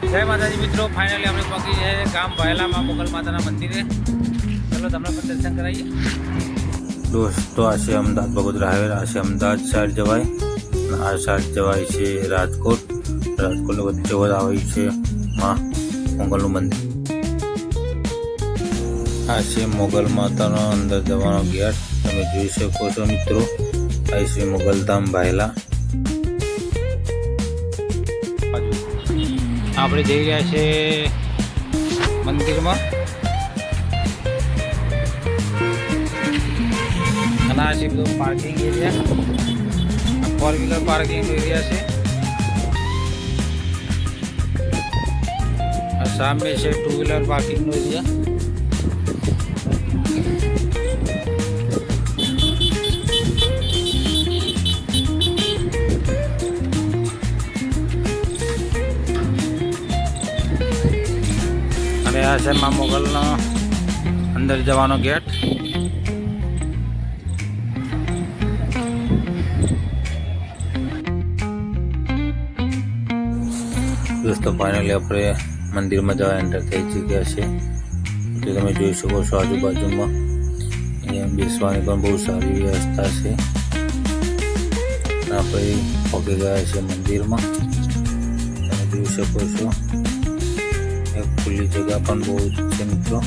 જય માતાજી મિત્રો, ફાઇનલી આપણે પહોંચી છે ગામ ભાયલામાં મોગલ માતાના મંદિરે. ચલો તમને પણ દર્શન કરાવીએ. દોસ્તો આ છે અમદાવાદ બગોદરા હાઈવે. આ છે અમદાવાદ સાઈડ જવાય, આ સાઈડ જવાય છે રાજકોટ. રાજકોટની વચ્ચે આવે છે માં મોગલનું મંદિર. આ છે મોગલ માતાનો અંદર જવાનો ગેટ. તમે જોઈ શકો છો મિત્રો. આ શ્રી મોગલધામ ભાયલા. આપણે જઈ રહ્યા છે મંદિરમાં. અને આ છે બધું parking area, 4 wheeler parking area છે. આ સામે છે 2 વ્હીલર પાર્કિંગનો એરિયા. અને આ છે મા મોગલનો અંદર જવાનો ગેટ. દોસ્તો ફાઇનલી આપણે મંદિરમાં જવા એન્ટર થઈ ચૂક્યા છે. તો તમે જોઈ શકો છો આજુબાજુમાં અહીંયા બેસવાની પણ બહુ સારી વ્યવસ્થા છે. આપણે પહોંચી ગયા છે મંદિરમાં. તમે જોઈ શકો છો ખુલ્લી જગ્યા પણ બહુ છે મિત્રો.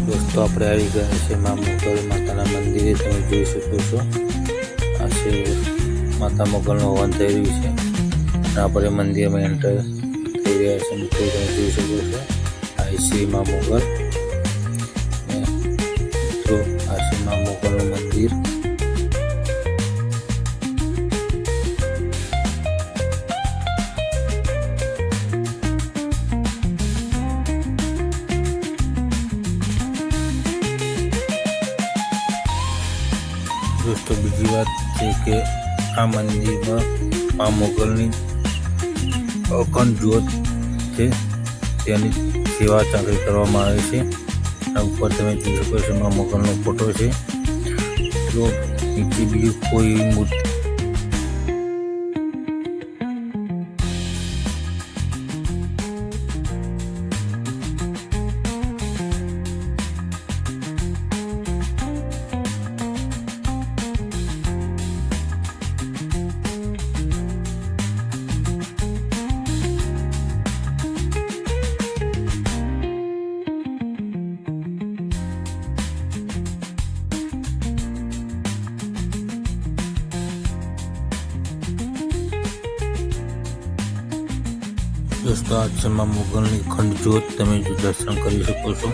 દોસ્તો આપણે આવી ગયા છે મા મોગલ માતાના મંદિરે. તમે જોઈ શકો છો આ છે માતા મોગલનું હવન થઈ રહ્યું છે. આપણે મંદિરમાં એન્ટર થઈ રહ્યા છે મિત્રો. તમે જોઈ શકો છો આ શ્રી મા મોગલ. તો આ છે મા મોગલનું મંદિર. દોસ્તો બીજી વાત છે કે આ મંદિરમાં મા મોગલની અખંડ જ્યોત છે, તેની સેવા ચાકરી કરવામાં આવે છે. આ ઉપર તમે જોઈ શકો છો મા મોગલનો ફોટો છે. તો નીચે બીજી કોઈ મૂર્તિ દોસ્તો આ છે મા મોગલની અખંડ જ્યોત. તમે દર્શન કરી શકો છો.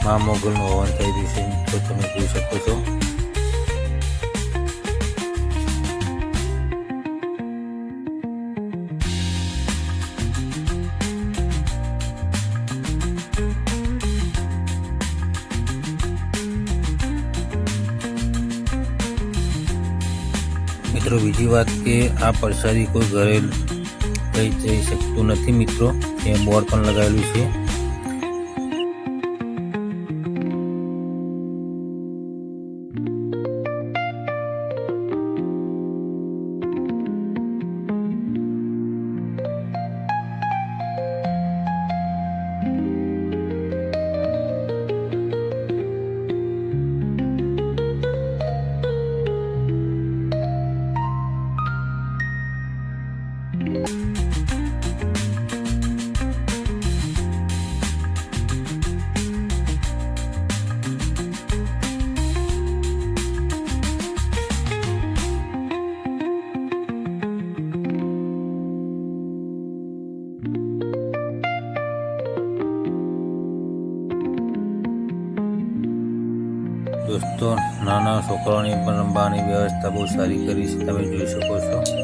મા મોગલનું હવન થઈ રહ્યું છે મિત્રો. તમે જોઈ શકો છો. મિત્રો બીજી વાત કે આ પ્રસાદી કોઈ ઘરે લઈ જઈ શકતું નથી મિત્રો. ત્યાં બોર્ડ પણ લગાવેલું છે. દોસ્તો નાના છોકરાઓની પણ રમવાની વ્યવસ્થા બહુ સારી કરી છે, તમે જોઈ શકો છો.